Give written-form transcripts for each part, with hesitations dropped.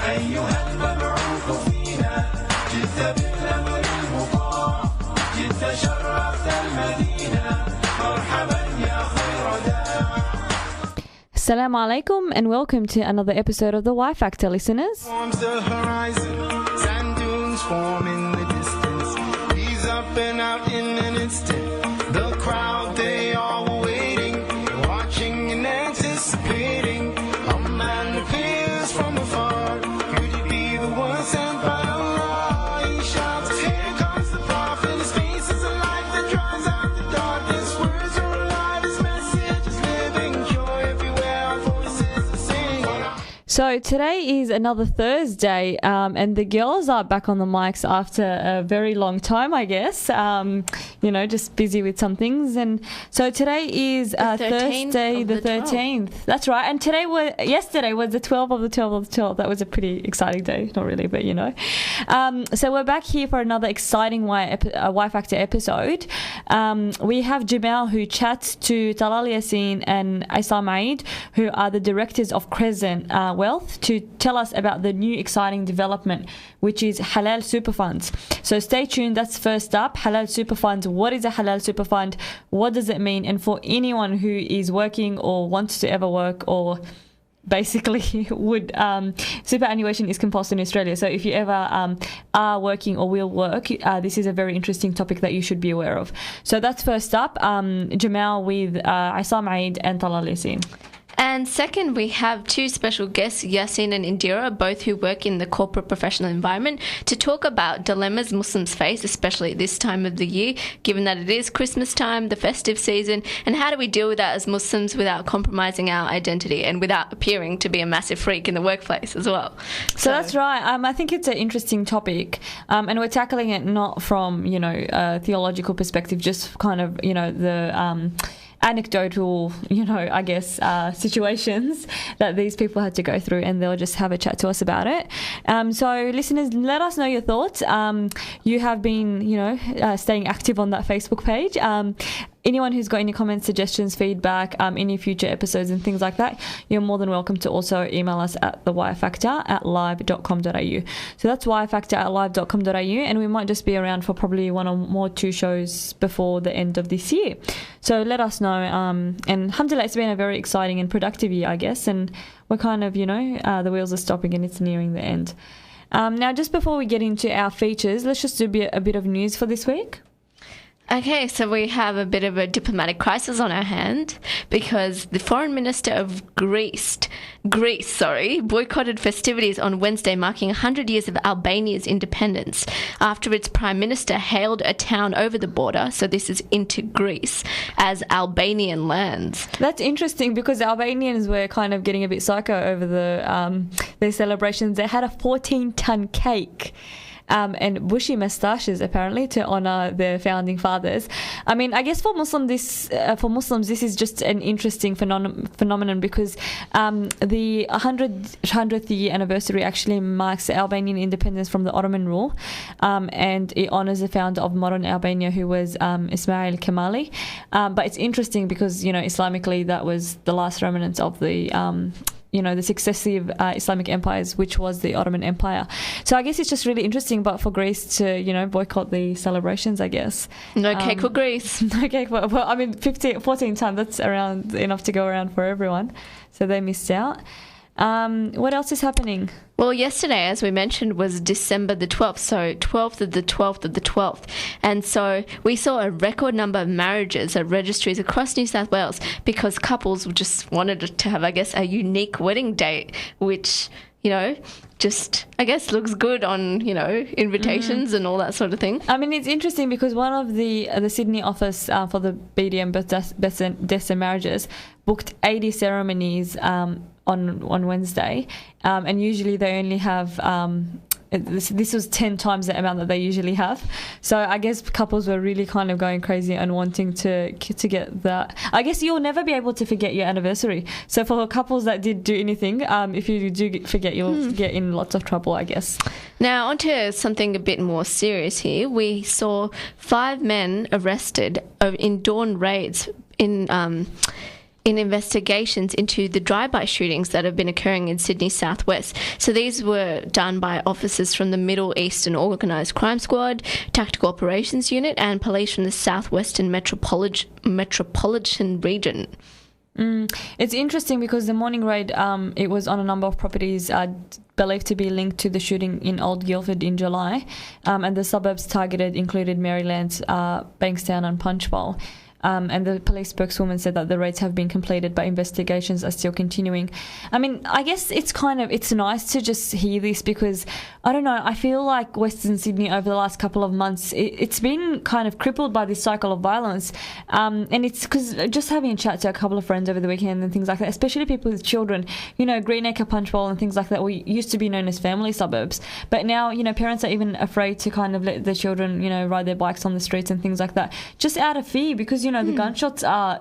أيها المبعوث فينا جئت بالأمر المطاع جئت شرفت المدينة مرحبا يا خير داع. Assalamu alaikum and welcome to another episode of the Y Factor, listeners. Forms the horizon, sand dunes form in the distance. He's up and out in an instant. The crowd, they all were waiting, watching and anticipating. A man appears from afar. Could he be the one sent by Allah? He shouts, here comes the prophet. His face is a light that drives out the darkness. Words are alive, his message is living, pure everywhere. Our voices are singing. So today is another Thursday and the girls are back on the mics after a very long time, I guess. Just busy with some things. And so today is Thursday the 13th. That's right. And yesterday was the 12th of the 12th of the 12th. That was a pretty exciting day. Not really, but So we're back here for another exciting Y Factor episode. We have Jamal who chats to Talal Yassin and Islamic, who are the directors of Crescent Wealth, to tell us about the new exciting development, which is Halal Super Funds. So stay tuned. That's first up. Halal Super Funds. What is a Halal Super Fund? What does it mean? And for anyone who is working or wants to ever work or basically would superannuation is compulsory in Australia, so if you ever are working or will work, this is a very interesting topic that you should be aware of. So that's first up. Jamal with Isam Aid and Talal Yassin. And second, we have two special guests, Yasin and Indira, both who work in the corporate professional environment, to talk about dilemmas Muslims face, especially at this time of the year, given that it is Christmas time, the festive season, and how do we deal with that as Muslims without compromising our identity and without appearing to be a massive freak in the workplace as well. So that's right. I think it's an interesting topic, and we're tackling it not from, a theological perspective, just kind of, the anecdotal, situations that these people had to go through, and they'll just have a chat to us about it. So listeners, let us know your thoughts. You have been, staying active on that Facebook page. Anyone who's got any comments, suggestions, feedback, any future episodes and things like that, you're more than welcome to also email us at theyfactor@live.com.au. So that's yfactor@live.com.au, and we might just be around for probably one or two shows before the end of this year. So let us know. And alhamdulillah, it's been a very exciting and productive year, I guess, and we're kind of, the wheels are stopping and it's nearing the end. Now, just before we get into our features, let's just do a bit of news for this week. Okay, so we have a bit of a diplomatic crisis on our hand because the Foreign Minister of Greece, boycotted festivities on Wednesday marking 100 years of Albania's independence after its Prime Minister hailed a town over the border, so this is into Greece, as Albanian lands. That's interesting because the Albanians were kind of getting a bit psycho over their celebrations. They had a 14-ton cake. And bushy moustaches apparently to honour their founding fathers. I mean, I guess for Muslims this is just an interesting phenomenon because the 100th year anniversary actually marks the Albanian independence from the Ottoman rule, and it honours the founder of modern Albania, who was Ismail Kemali. But it's interesting because Islamically that was the last remnants of the the successive Islamic empires, which was the Ottoman Empire. So I guess it's just really interesting, but for Greece to, boycott the celebrations, I guess. No cake for Greece. No cake for, 14 times, that's around enough to go around for everyone. So they missed out. What else is happening? Well, yesterday, as we mentioned, was December the 12th, so 12th of the 12th of the 12th. And so we saw a record number of marriages at registries across New South Wales because couples just wanted to have, I guess, a unique wedding date, which, just, I guess, looks good on, invitations and all that sort of thing. I mean, it's interesting because one of the Sydney office for the BDM, Deaths and Marriages, booked 80 ceremonies on Wednesday, and usually they only have this was 10 times the amount that they usually have. So I guess couples were really kind of going crazy and wanting to get that. I guess you'll never be able to forget your anniversary. So for couples that did do anything, if you do forget, you'll get in lots of trouble, I guess. Now, onto something a bit more serious here. We saw 5 men arrested in dawn raids in in investigations into the drive-by shootings that have been occurring in Sydney southwest. So these were done by officers from the Middle Eastern Organised Crime Squad, Tactical Operations Unit, and police from the Southwestern Metropolitan Region. It's interesting because the morning raid, it was on a number of properties believed to be linked to the shooting in Old Guildford in July, and the suburbs targeted included Maryland's Bankstown and Punchbowl. And the police spokeswoman said that the raids have been completed, but investigations are still continuing. I mean, I guess it's nice to just hear this because, I don't know, I feel like Western Sydney over the last couple of months, it's been kind of crippled by this cycle of violence. And it's because just having a chat to a couple of friends over the weekend and things like that, especially people with children, Greenacre, Punchbowl and things like that, we used to be known as family suburbs. But now, parents are even afraid to kind of let their children, ride their bikes on the streets and things like that, just out of fear because, the gunshots are,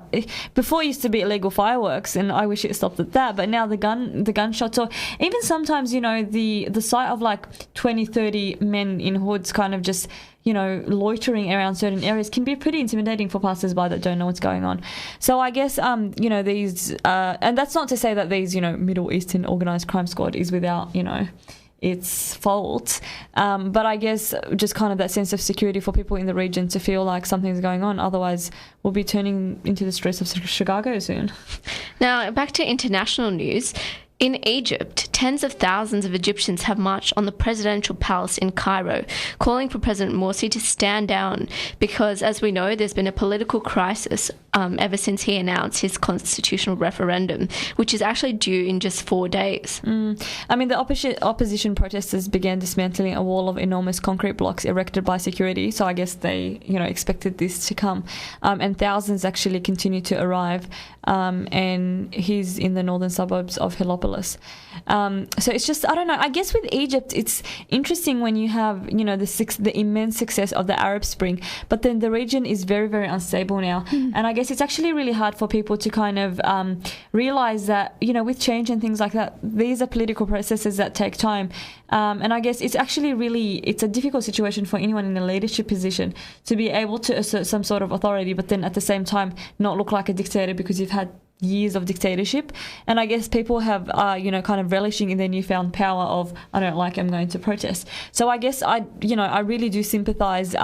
before it used to be illegal fireworks, and I wish it stopped at that, but now the gunshots, or even sometimes, the sight of like 20, 30 men in hoods kind of just, loitering around certain areas can be pretty intimidating for passers-by that don't know what's going on. So I guess, these, and that's not to say that these, Middle Eastern Organised Crime Squad is without, its fault, but I guess just kind of that sense of security for people in the region to feel like something's going on. Otherwise, we'll be turning into the streets of Chicago soon. Now, back to international news. In Egypt, tens of thousands of Egyptians have marched on the presidential palace in Cairo, calling for President Morsi to stand down because, as we know, there's been a political crisis ever since he announced his constitutional referendum, which is actually due in just 4 days. I mean, the opposition protesters began dismantling a wall of enormous concrete blocks erected by security, so I guess they, expected this to come. And thousands actually continue to arrive, and he's in the northern suburbs of Heliopolis. So it's just, I don't know, I guess with Egypt it's interesting when you have the immense success of the Arab Spring, but then the region is very, very unstable now. And I guess it's actually really hard for people to kind of realize that with change and things like that, these are political processes that take time, and I guess it's actually it's a difficult situation for anyone in a leadership position to be able to assert some sort of authority, but then at the same time not look like a dictator because you've had years of dictatorship. And I guess people have kind of relishing in their newfound power of, I don't like, I'm going to protest. So I guess I really do sympathize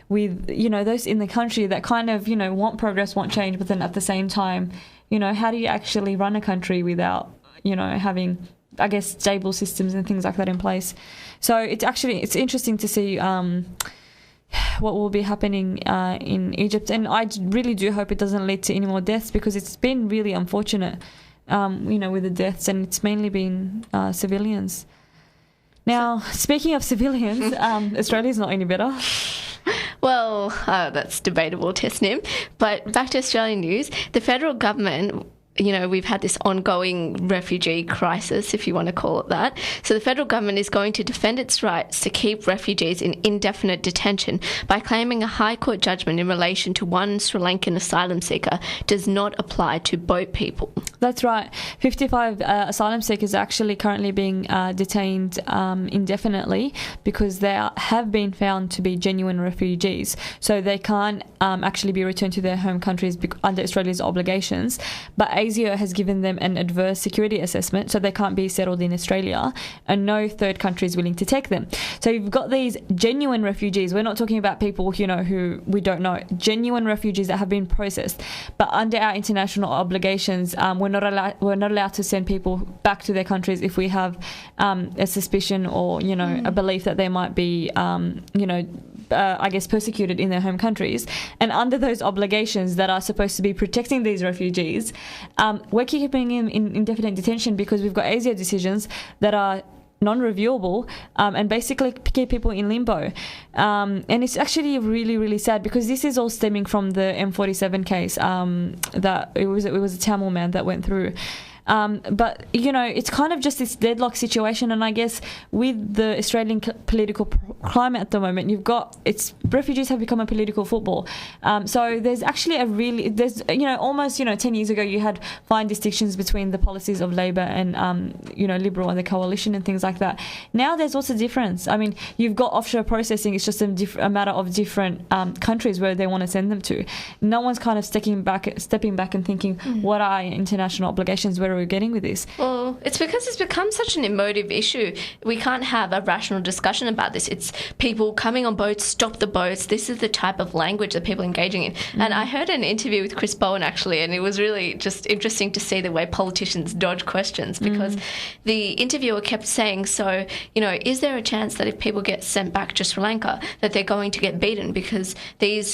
with those in the country that kind of want progress, want change, but then at the same time how do you actually run a country without having, I guess, stable systems and things like that in place. So it's interesting to see what will be happening in Egypt, and I really do hope it doesn't lead to any more deaths because it's been really unfortunate, with the deaths, and it's mainly been civilians. Now, speaking of civilians, Australia's not any better. Well, that's debatable, Tesnim. But back to Australian news, the federal government, we've had this ongoing refugee crisis, if you want to call it that. So the federal government is going to defend its rights to keep refugees in indefinite detention by claiming a High Court judgment in relation to one Sri Lankan asylum seeker does not apply to boat people. That's right. 55 asylum seekers are actually currently being detained indefinitely because they have been found to be genuine refugees. So they can't actually be returned to their home countries under Australia's obligations. But ASIO has given them an adverse security assessment, so they can't be settled in Australia, and no third country is willing to take them. So you've got these genuine refugees. We're not talking about people, who we don't know. Genuine refugees that have been processed. But under our international obligations, we're not allowed to send people back to their countries if we have a suspicion or, a belief that they might be, I guess, persecuted in their home countries. And under those obligations that are supposed to be protecting these refugees, we're keeping them in indefinite detention because we've got ASIO decisions that are non-reviewable and basically keep people in limbo. And it's actually really, really sad because this is all stemming from the M47 case that it was a Tamil man that went through. But, it's kind of just this deadlock situation. And I guess with the Australian political climate at the moment, refugees have become a political football. So there's actually almost 10 years ago you had fine distinctions between the policies of Labor and Liberal and the coalition and things like that. Now there's also difference. I mean, you've got offshore processing. It's just a matter of different countries where they want to send them to. No one's kind of stepping back and thinking, what are international obligations? Where are we getting with this? Well, it's because it's become such an emotive issue. We can't have a rational discussion about this. It's people coming on boats, stop the boats. This is the type of language that people are engaging in. And I heard an interview with Chris Bowen, actually, and it was really just interesting to see the way politicians dodge questions, because the interviewer kept saying, so, is there a chance that if people get sent back to Sri Lanka that they're going to get beaten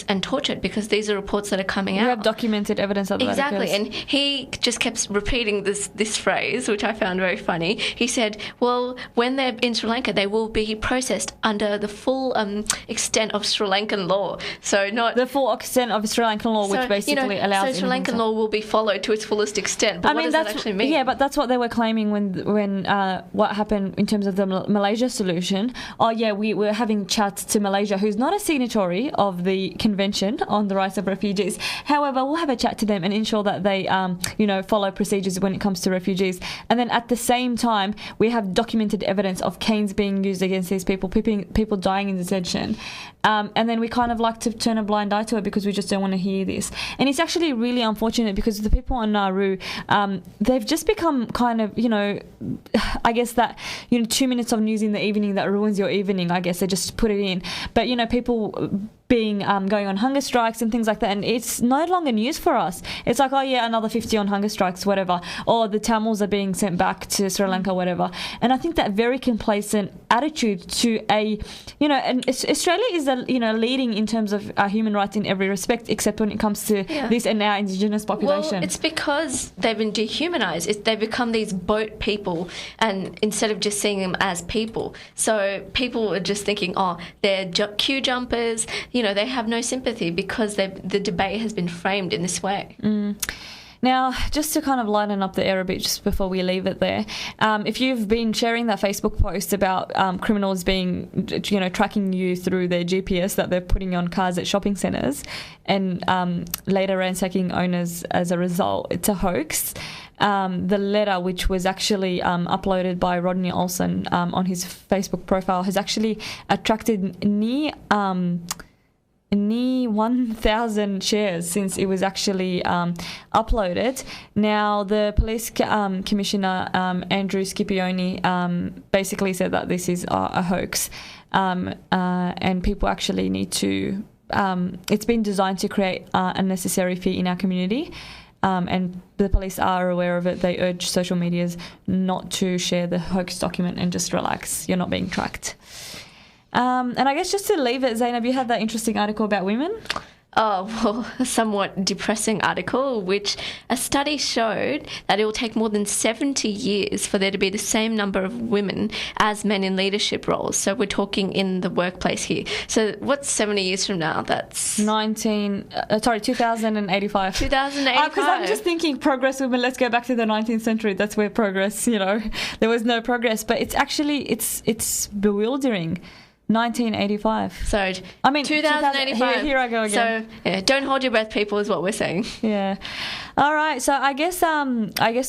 and tortured because these are reports that are coming out? We have documented evidence of that. Exactly. And he just kept repeating this phrase, which I found very funny. He said, well, when they're in Sri Lanka, they will be processed under the full extent of Sri Lankan law. So not the full extent of Sri Lankan law, which basically allows. So Sri Lankan law will be followed to its fullest extent. But what does that actually mean? Yeah, but that's what they were claiming when what happened in terms of the Malaysia solution. Oh yeah, we were having chats to Malaysia, who's not a signatory of the Convention on the Rights of Refugees. However, we'll have a chat to them and ensure that they follow procedures when it comes to refugees. And then at the same time, we have documented evidence of canes being used against these people, people dying in detention. And then we kind of like to turn a blind eye to it because we just don't want to hear this. And it's actually really unfortunate because the people on Nauru, they've just become kind of, I guess that, 2 minutes of news in the evening that ruins your evening, I guess they just put it in. But, people going on hunger strikes and things like that, and it's no longer news for us. It's like, oh yeah, another 50 on hunger strikes, whatever, or the Tamils are being sent back to Sri Lanka, whatever. And I think that very complacent attitude to and Australia is leading in terms of human rights in every respect, except when it comes to this and our Indigenous population. Well, it's because they've been dehumanised. They've become these boat people, and instead of just seeing them as people, so people are just thinking, oh, they're queue jumpers. They have no sympathy because the debate has been framed in this way. Now, just to kind of lighten up the air a bit just before we leave it there, if you've been sharing that Facebook post about criminals being, tracking you through their GPS that they're putting on cars at shopping centres and later ransacking owners as a result, it's a hoax. The letter, which was actually uploaded by Rodney Olsen on his Facebook profile, has actually attracted near 1,000 shares since it was actually uploaded. Now, the police commissioner, Andrew Scipione, basically said that this is a hoax, and people actually need to... it's been designed to create unnecessary fear in our community. And the police are aware of it. They urge social medias not to share the hoax document and just relax. You're not being tracked. And I guess just to leave it, Zainab, you had that interesting article about women. Oh, well, a somewhat depressing article, which a study showed that it will take more than 70 years for there to be the same number of women as men in leadership roles. So we're talking in the workplace here. So what's 70 years from now? That's 2085. 2085. 2085. Because I'm just thinking progress women, let's go back to the 19th century. That's where progress, there was no progress. But it's actually, it's bewildering. 1985. So, 2085. Here I go again. So, don't hold your breath, people, is what we're saying. Yeah. All right. So, I guess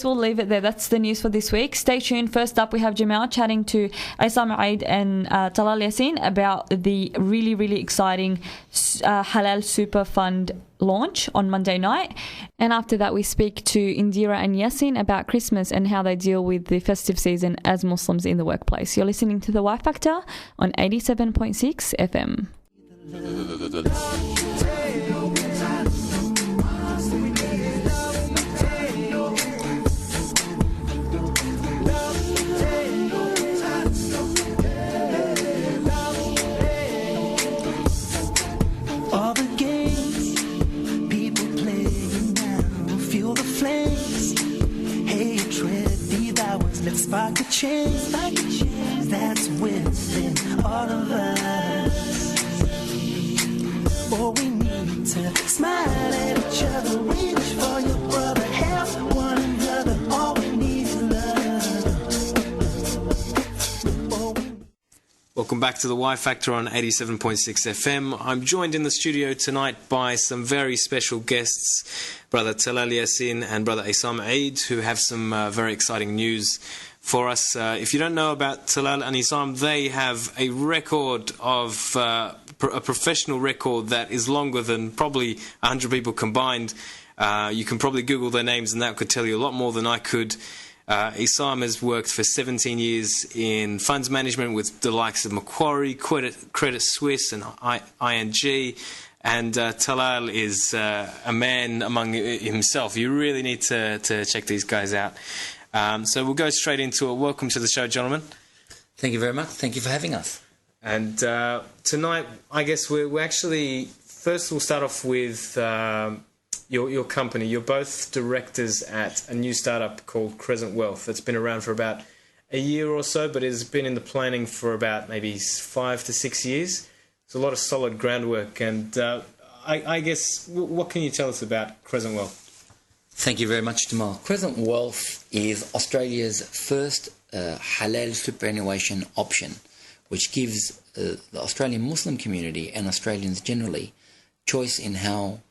we'll leave it there. That's the news for this week. Stay tuned. First up, we have Jamal chatting to Islamic and Talal Yassin about the really, really exciting Halal Super Fund launch on Monday night. And after that, we speak to Indira and Yassin about Christmas and how they deal with the festive season as Muslims in the workplace. You're listening to The Y Factor on 87.6 FM. Let's spark a change that's within all of us. Oh, we need to smile at each other, reach for your brother, help one another. All we need is love. Welcome back to the Y Factor on 87.6 FM. I'm joined in the studio tonight by some very special guests, Brother Talal Yassin and Brother Isam Eid, who have some very exciting news for us. If you don't know about Talal and Isam, they have a record of a professional record that is longer than probably 100 people combined. You can probably Google their names and that could tell you a lot more than I could. Isam has worked for 17 years in funds management with the likes of Macquarie, Credit Suisse and ING, and Talal is a man among himself. You really need to check these guys out. So we'll go straight into it. Welcome to the show, gentlemen. Thank you very much. Thank you for having us. And tonight, I guess we're actually, first we'll start off with your company. You're both directors at a new startup called Crescent Wealth that's been around for about a year or so, but has been in the planning for about maybe 5 to 6 years. It's a lot of solid groundwork. And I guess, what can you tell us about Crescent Wealth? Thank you very much, Jamal. Crescent Wealth is Australia's first halal superannuation option, which gives the Australian Muslim community and Australians generally choice in how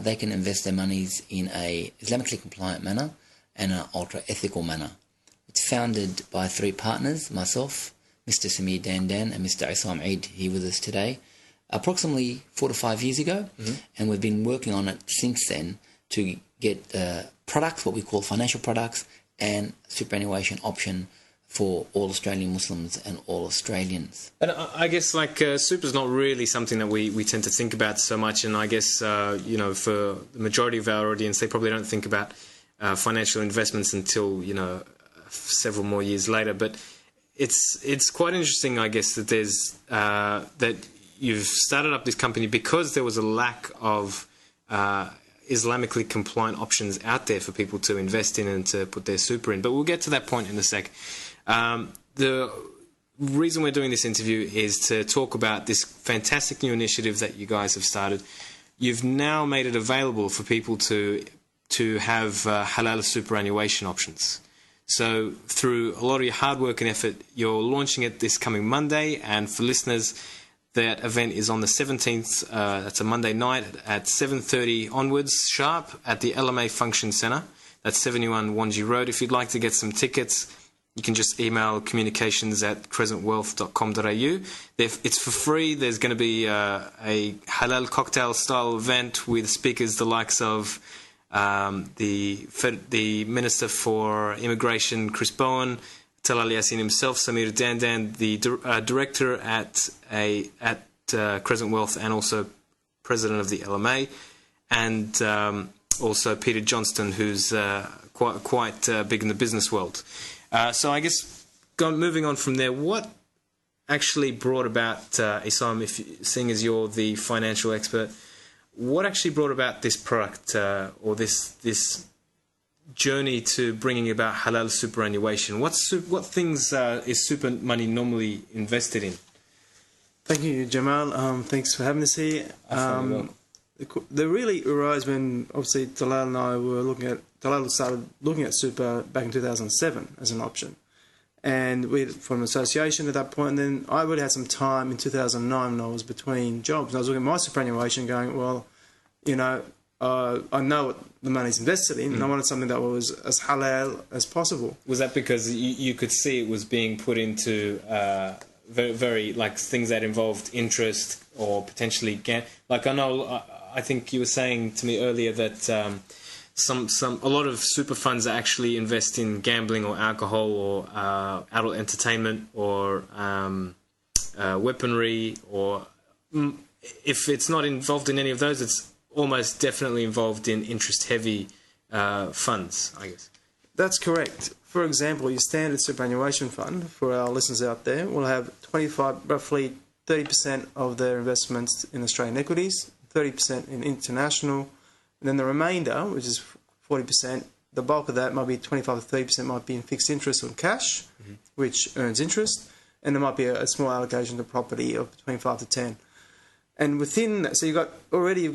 they can invest their monies in a Islamically compliant manner and an ultra-ethical manner. It's founded by 3 partners, myself, Mr. Samir Dandan and Mr. Isam Eid, here with us today, approximately 4 to 5 years ago, and we've been working on it since then to get products, what we call financial products, and superannuation option for all Australian Muslims and all Australians. And I guess super's not really something that we tend to think about so much, and I guess for the majority of our audience, they probably don't think about financial investments until several more years later. But it's quite interesting, I guess, that there's that you've started up this company because there was a lack of Islamically compliant options out there for people to invest in and to put their super in. But we'll get to that point in a sec. The reason we're doing this interview is to talk about this fantastic new initiative that you guys have started. You've now made it available for people to have halal superannuation options. So through a lot of your hard work and effort, you're launching it this coming Monday, and for listeners, that event is on the 17th, that's a Monday night at 7:30 onwards sharp at the LMA Function Centre. That's 71 Wanji Road. If you'd like to get some tickets, you can just email communications@crescentwealth.com.au. It's for free. There's going to be a halal cocktail-style event with speakers the likes of the Minister for Immigration, Chris Bowen, Talal Yassin himself, Samir Dandan, the director at Crescent Wealth and also president of the LMA, and also Peter Johnston, who's quite big in the business world. So I guess moving on from there, what actually brought about, Isam, seeing as you're the financial expert, what actually brought about this product or this journey to bringing about halal superannuation? What things is super money normally invested in? Thank you, Jamal. Thanks for having us here. They really arose when obviously Talal and I were Talal started looking at super back in 2007 as an option, and we from an association at that point. And then I really had some time in 2009 when I was between jobs, and I was looking at my superannuation, going, well, I know what the money's invested in, and I wanted something that was as halal as possible. Was that because you could see it was being put into very like things that involved interest or potentially I think you were saying to me earlier that a lot of super funds actually invest in gambling or alcohol or adult entertainment or weaponry, or if it's not involved in any of those, it's almost definitely involved in interest-heavy funds, I guess. That's correct. For example, your standard superannuation fund, for our listeners out there, will have roughly 30% of their investments in Australian equities, 30% in international, and then the remainder, which is 40%, the bulk of that might be 25 to 30% might be in fixed interest or cash, which earns interest, and there might be a small allocation to property of between 5 to 10. And within that, so you've got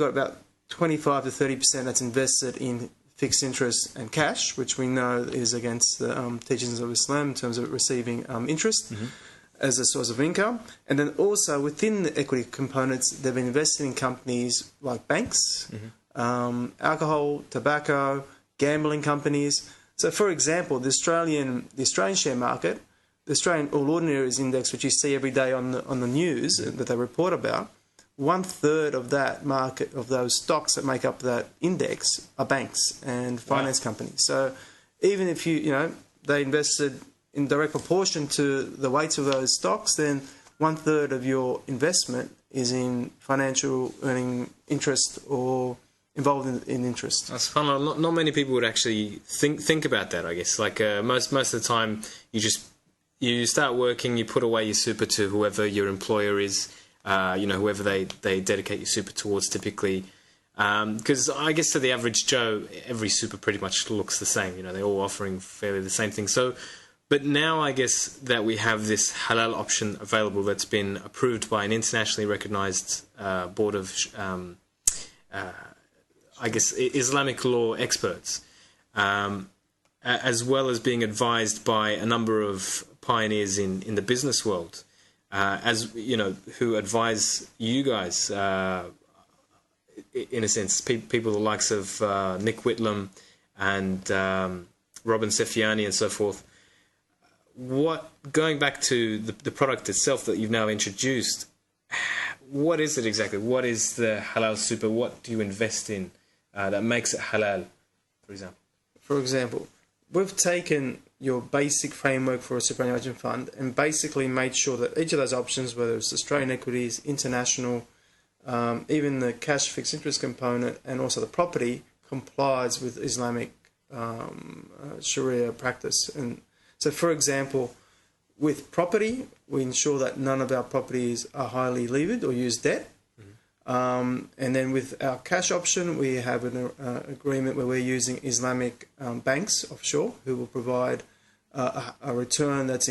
about 25 to 30% that's invested in fixed interest and cash, which we know is against the teachings of Islam in terms of receiving interest. as a source of income. And then also within the equity components, they've been investing in companies like banks, alcohol, tobacco, gambling companies. So, for example, the Australian share market, the Australian All Ordinaries Index, which you see every day on the news that they report about, 1/3 of that market, of those stocks that make up that index, are banks and finance companies. So, even if they invested in direct proportion to the weights of those stocks, then 1/3 of your investment is in financial earning interest or involved in interest. That's fun. Not many people would actually think about that, I guess. Like most of the time, you start working, you put away your super to whoever your employer is, whoever they dedicate your super towards typically. Because I guess to the average Joe, every super pretty much looks the same. They're all offering fairly the same thing. So, but now I guess that we have this halal option available that's been approved by an internationally recognised board of, Islamic law experts, as well as being advised by a number of pioneers in the business world, who advise you guys. In a sense, people the likes of Nick Whitlam and Robin Sefiani and so forth. Going back to the product itself that you've now introduced, what is it exactly? What is the halal super? What do you invest in that makes it halal, for example? For example, we've taken your basic framework for a superannuation fund and basically made sure that each of those options, whether it's Australian equities, international, even the cash fixed interest component and also the property, complies with Islamic Sharia practice. And so, for example, with property, we ensure that none of our properties are highly levered or use debt. And then with our cash option, we have an agreement where we're using Islamic banks offshore who will provide a return that's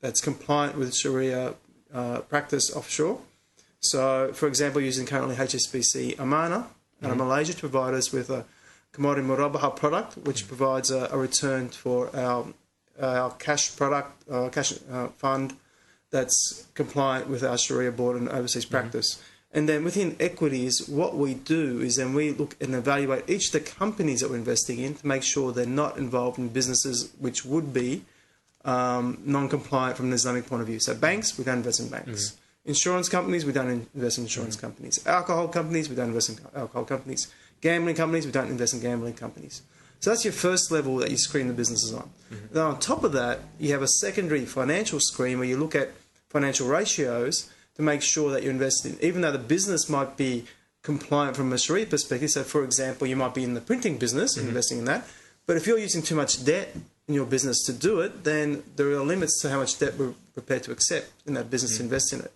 that's compliant with Sharia practice offshore. So, for example, using currently HSBC Amana out of Malaysia to provide us with a commodity murabaha product, which provides a return for our cash product, cash fund that's compliant with our Sharia board and overseas practice. And then within equities, what we do is then we look and evaluate each of the companies that we're investing in to make sure they're not involved in businesses which would be non-compliant from an Islamic point of view. So banks, we don't invest in banks. Insurance companies, we don't invest in insurance companies. Alcohol companies, we don't invest in alcohol companies. Gambling companies, we don't invest in gambling companies. So that's your first level that you screen the businesses on. Then on top of that, you have a secondary financial screen where you look at financial ratios to make sure that you're investing, even though the business might be compliant from a Sharia perspective. So, for example, you might be in the printing business, investing in that. But if you're using too much debt in your business to do it, then there are limits to how much debt we're prepared to accept in that business to invest in it.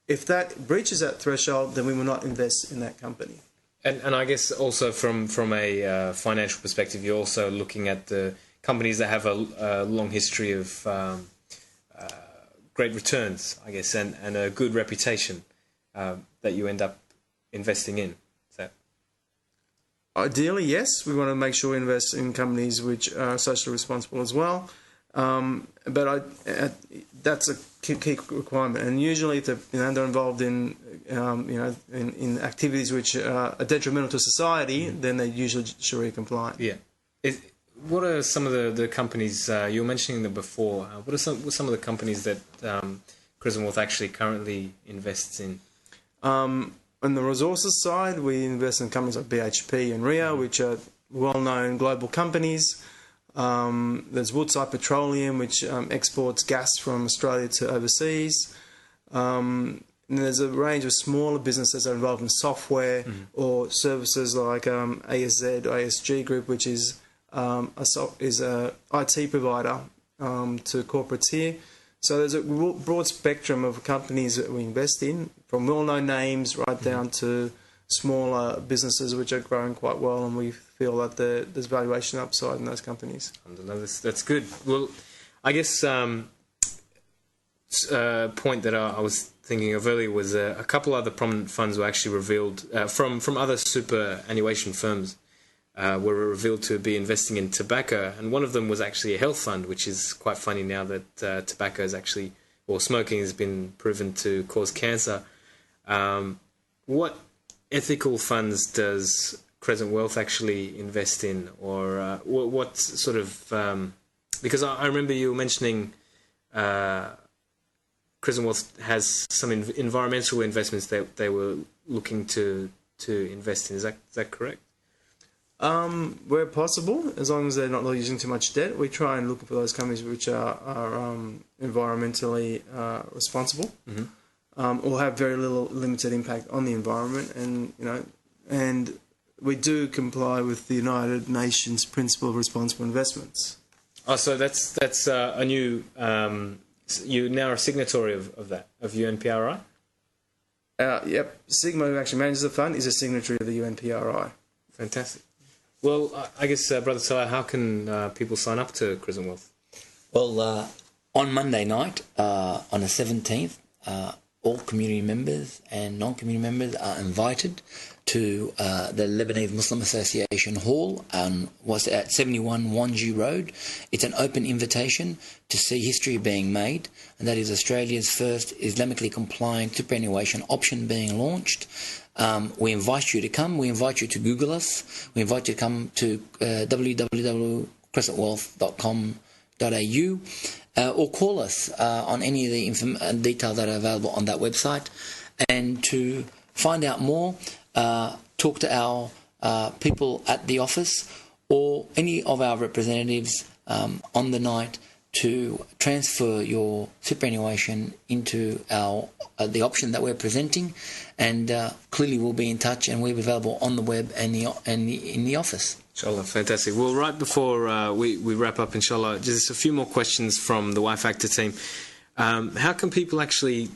If that breaches that threshold, then we will not invest in that company. And I guess also from a financial perspective, you're also looking at the companies that have a long history of great returns, I guess, and a good reputation that you end up investing in. So, ideally, yes, we want to make sure we invest in companies which are socially responsible as well. But that's a key requirement, and usually if they're involved in in activities which are detrimental to society, then they're usually Sharia compliant. Yeah. What are some of the companies you were mentioning them before? What are some of the companies that Crescent Wealth actually currently invests in? On the resources side, we invest in companies like BHP and Rio, which are well-known global companies. There's Woodside Petroleum, which exports gas from Australia to overseas. And there's a range of smaller businesses that are involved in software or services like ASZ, ASG Group, which is a IT provider to corporates here. So there's a broad spectrum of companies that we invest in, from well-known names right down to smaller businesses which are growing quite well, and we feel that there's valuation upside in those companies. That's good. Well, I guess point that I was thinking of earlier was a couple other prominent funds were actually revealed from other superannuation firms were revealed to be investing in tobacco, and one of them was actually a health fund, which is quite funny now that tobacco is actually or smoking has been proven to cause cancer. What ethical funds does Crescent Wealth actually invest in, or what sort of? Because I remember you mentioning Crescent Wealth has some environmental investments that they were looking to invest in. Is that correct? Where possible, as long as they're not using too much debt, we try and look for those companies which are environmentally responsible, or have very limited impact on the environment, and we do comply with the United Nations Principle of Responsible Investments. Oh, so that's a new. You're now a signatory of that, of UNPRI. Yep, Sigma, who actually manages the fund, is a signatory of the UNPRI. Fantastic. Well, I guess, Brother Salah, how can people sign up to Crescent Wealth? Well, on Monday night, on the 17th, all community members and non-community members are invited to the Lebanese Muslim Association Hall was at 71 Wanji Road. It's an open invitation to see history being made, and that is Australia's first Islamically compliant superannuation option being launched. We invite you to come. We invite you to Google us. We invite you to come to www.crescentwealth.com.au or call us on any of the details that are available on that website. And to find out more, talk to our people at the office or any of our representatives on the night to transfer your superannuation into the option that we're presenting, and clearly we'll be in touch, and we'll be available on the web and in the office. Inshallah, fantastic. Well, right before we wrap up, inshallah, just a few more questions from the Y Factor team. How can people actually,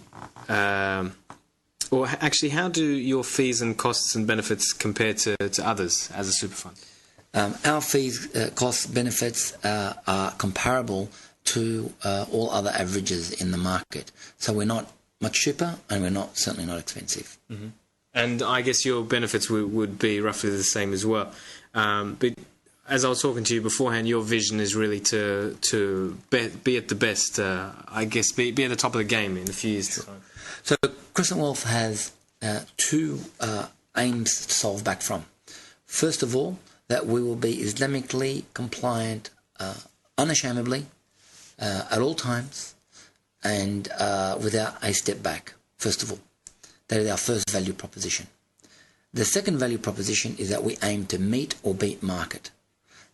how do your fees and costs and benefits compare to others as a super fund? Our fees, costs, benefits are comparable to all other averages in the market. So we're not much cheaper, and we're certainly not expensive. Mm-hmm. And I guess your benefits would be roughly the same as well. But as I was talking to you beforehand, your vision is really to be at the best, I guess, be at the top of the game in a few years' time. So Crescent Wealth has two aims to solve back from. First of all, that we will be Islamically compliant unashamedly at all times, and without a step back, first of all. That is our first value proposition. The second value proposition is that we aim to meet or beat market.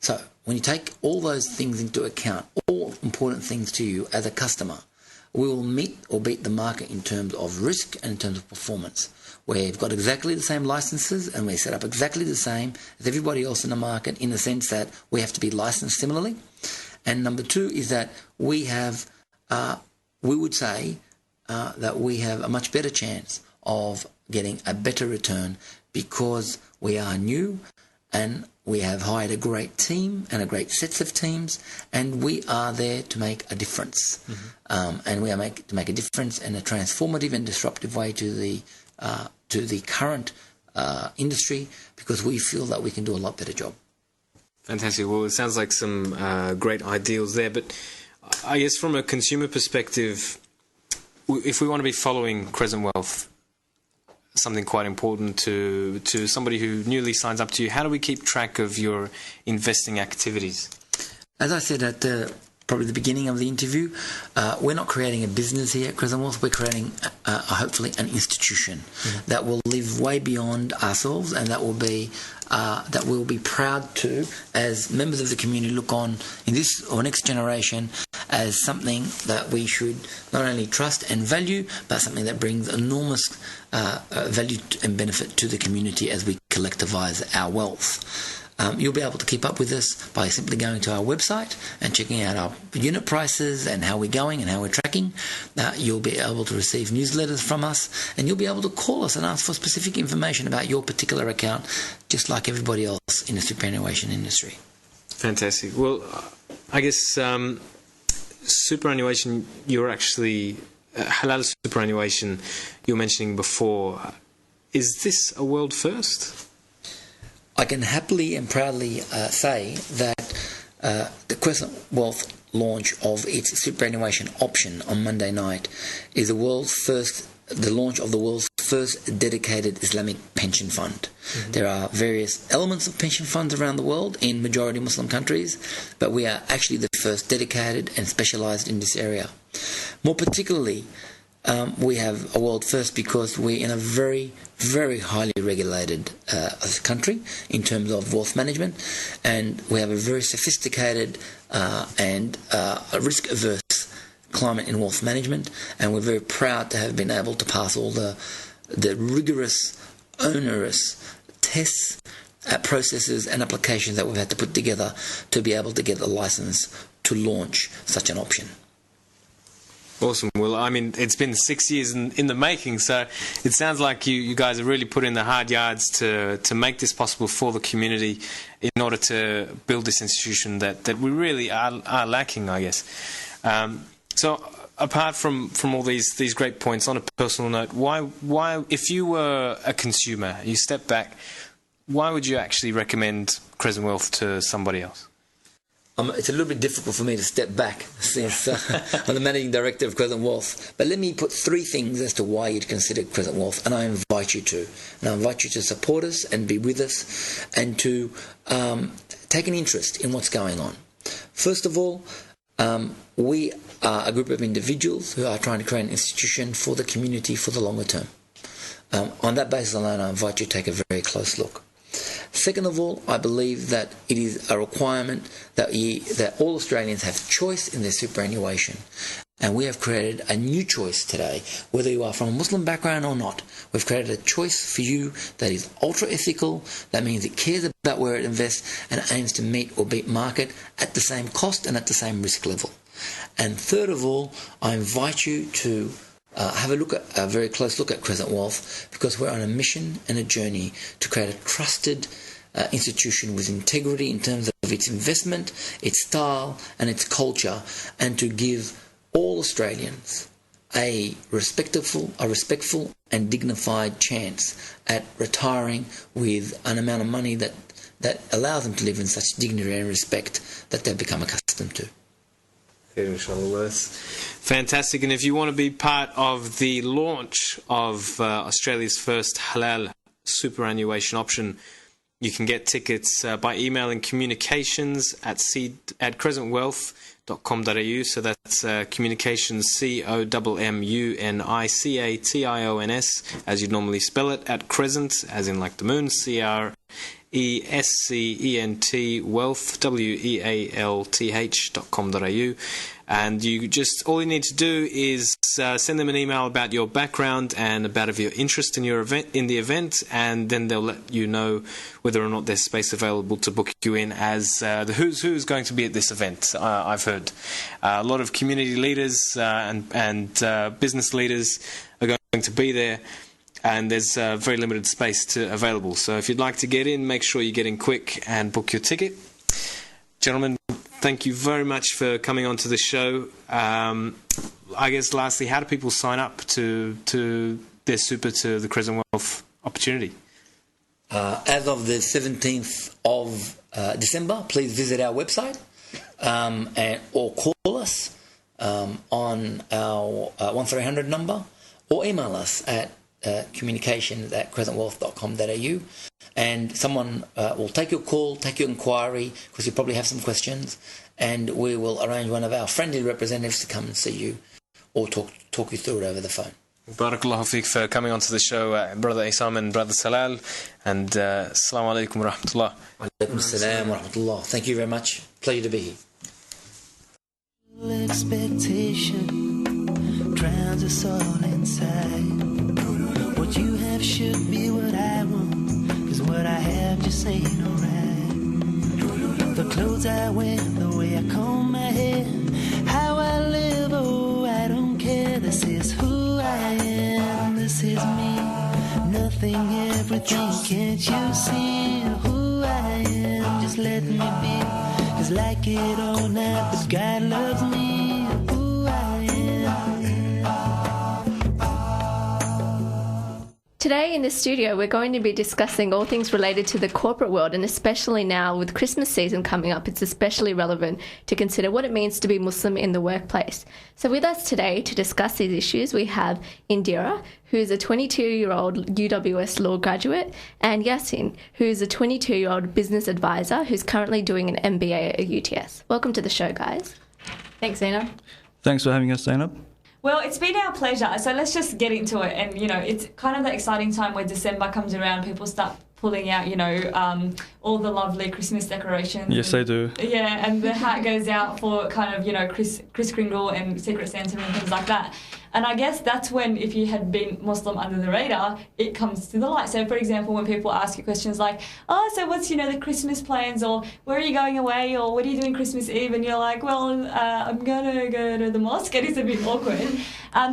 So when you take all those things into account, all important things to you as a customer, we will meet or beat the market in terms of risk and in terms of performance. We've got exactly the same licenses, and we're set up exactly the same as everybody else in the market, in the sense that we have to be licensed similarly. And number two is that we have, we would say that we have a much better chance of getting a better return because we are new and we have hired a great team and a great sets of teams, and we are there to make a difference. Mm-hmm. And we are to make a difference in a transformative and disruptive way to the current industry, because we feel that we can do a lot better job. Fantastic. Well, it sounds like some great ideals there, but I guess from a consumer perspective, if we want to be following Crescent Wealth, something quite important to somebody who newly signs up to you, how do we keep track of your investing activities? As I said at probably the beginning of the interview, we're not creating a business here at Crescent Wealth. We're creating hopefully an institution that will live way beyond ourselves, and that will be that we'll be proud to, as members of the community, look on in this or next generation as something that we should not only trust and value, but something that brings enormous value and benefit to the community as we collectivise our wealth. You'll be able to keep up with us by simply going to our website and checking out our unit prices and how we're going and how we're tracking. You'll be able to receive newsletters from us, and you'll be able to call us and ask for specific information about your particular account, just like everybody else in the superannuation industry. Fantastic. Well, I guess superannuation, you're actually halal superannuation you were mentioning before. Is this a world first? I can happily and proudly say that the Crescent Wealth launch of its superannuation option on Monday night is the launch of the world's first dedicated Islamic pension fund. Mm-hmm. There are various elements of pension funds around the world in majority Muslim countries, but we are actually the first dedicated and specialized in this area. More particularly, we have a world first because we're in a very, very highly regulated country in terms of wealth management, and we have a very sophisticated and risk-averse climate in wealth management, and we're very proud to have been able to pass all the rigorous, onerous tests, processes and applications that we've had to put together to be able to get the license to launch such an option. Awesome. Well, I mean, it's been 6 years in the making, so it sounds like you guys have really put in the hard yards to make this possible for the community in order to build this institution that we really are lacking, I guess. So apart from all these great points, on a personal note, why if you were a consumer, you step back, why would you actually recommend Crescent Wealth to somebody else? It's a little bit difficult for me to step back since I'm the managing director of Crescent Wealth. But let me put three things as to why you'd consider Crescent Wealth, and I invite you to. And I invite you to support us and be with us and to take an interest in what's going on. First of all, we are a group of individuals who are trying to create an institution for the community for the longer term. On that basis alone, I invite you to take a very close look. Second of all, I believe that it is a requirement that all Australians have choice in their superannuation. And we have created a new choice today, whether you are from a Muslim background or not. We've created a choice for you that is ultra-ethical. That means it cares about where it invests and aims to meet or beat market at the same cost and at the same risk level. And third of all, I invite you to have a very close look at Crescent Wealth, because we're on a mission and a journey to create a trusted institution with integrity in terms of its investment, its style and its culture, and to give all Australians a respectful and dignified chance at retiring with an amount of money that allows them to live in such dignity and respect that they've become accustomed to. Fantastic. And if you want to be part of the launch of Australia's first halal superannuation option, you can get tickets by emailing communications at crescentwealth.com.au. So that's communications, COMMUNICATIONS, as you'd normally spell it, at Crescent, as in like the moon, CRESCENT, wealth, WEALTH.com.au. And all you need to do is send them an email about your background and about your interest in the event, and then they'll let you know whether or not there's space available to book you in as the who's going to be at this event. I've heard a lot of community leaders and business leaders are going to be there, and there's very limited space available. So if you'd like to get in, make sure you get in quick and book your ticket. Gentlemen, thank you very much for coming on to the show. I guess lastly, how do people sign up to their super to the Crescent Wealth opportunity? As of the 17th of December, please visit our website or call us on our 1300 number, or email us at communications@crescentwealth.com.au, and someone will take your call, take your inquiry, because you probably have some questions, and we will arrange one of our friendly representatives to come and see you or talk you through it over the phone. Barakallahu feek for coming onto the show, Brother Isam and Brother Salal, and Assalamu alaikum wa rahmatullah. Wa alaikum assalam wa rahmatullah. Thank you very much. Pleasure to be here. Expectation drowns us all inside. What you have should be what I want, 'cause what I have just ain't alright. The clothes I wear, the way I comb my hair, how I live, oh I don't care. This is who I am, this is me. Nothing, everything, can't you see who I am? Just let me be, 'cause like it or not, but God loves me, who I am. Today in the studio, we're going to be discussing all things related to the corporate world, and especially now with Christmas season coming up, it's especially relevant to consider what it means to be Muslim in the workplace. So with us today to discuss these issues, we have Indira, who is a 22-year-old UWS law graduate, and Yasin, who is a 22-year-old business advisor who's currently doing an MBA at UTS. Welcome to the show, guys. Thanks, Zainab. Thanks for having us, Zainab. Well, it's been our pleasure. So let's just get into it. And, it's kind of the exciting time where December comes around. People start pulling out, all the lovely Christmas decorations. Yes, they do. Yeah, and the hat goes out for kind of, Kris Kringle and Secret Santa and things like that. And I guess that's when, if you had been Muslim under the radar, it comes to the light. So, for example, when people ask you questions like, oh, so what's, the Christmas plans, or where are you going away, or what are you doing Christmas Eve? And you're like, well, I'm going to go to the mosque. It is a bit awkward.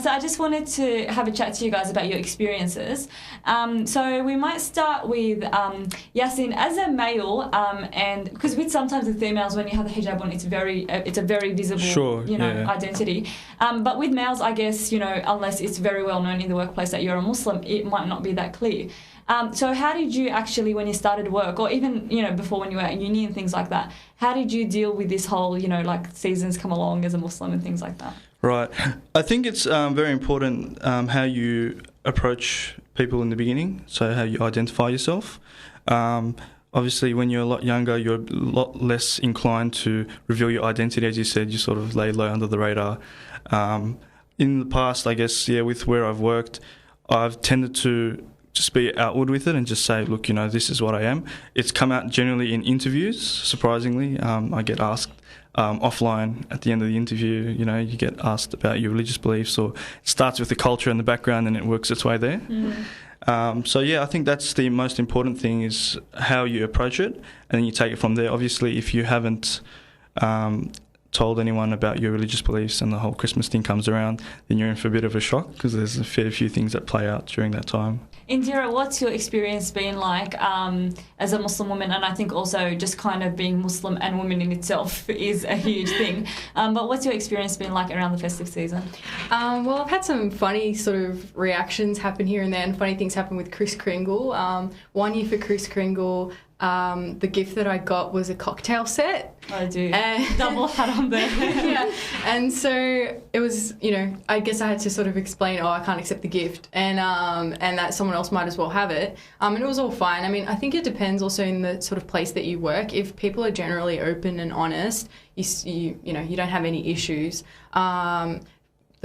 So I just wanted to have a chat to you guys about your experiences. So we might start with Yasin, as a male, and because with sometimes the females, when you have the hijab on, it's a very visible, identity. But with males, I guess, unless it's very well known in the workplace that you're a Muslim, it might not be that clear. So how did you actually, when you started work, or even, before when you were at uni and things like that, how did you deal with this whole, seasons come along as a Muslim and things like that? Right. I think it's very important how you approach people in the beginning, so how you identify yourself. Obviously, when you're a lot younger, you're a lot less inclined to reveal your identity. As you said, you sort of lay low under the radar. In the past, I guess, with where I've worked, I've tended to just be outward with it and just say, look, this is what I am. It's come out generally in interviews, surprisingly. I get asked offline at the end of the interview, you get asked about your religious beliefs, or it starts with the culture and the background and it works its way there. I think that's the most important thing, is how you approach it, and then you take it from there. Obviously, if you haven't told anyone about your religious beliefs and the whole Christmas thing comes around, then you're in for a bit of a shock, because there's a fair few things that play out during that time. Indira, what's your experience been like as a Muslim woman? And I think also just kind of being Muslim and woman in itself is a huge thing. But what's your experience been like around the festive season? Well, I've had some funny sort of reactions happen here and there, and funny things happen with Kris Kringle. One year for Kris Kringle, the gift that I got was a cocktail set. I do. Double hat on there. Yeah. And so it was, I guess I had to sort of explain, I can't accept the gift, and that someone else might as well have it. And it was all fine. I mean, I think it depends also in the sort of place that you work. If people are generally open and honest, you don't have any issues. The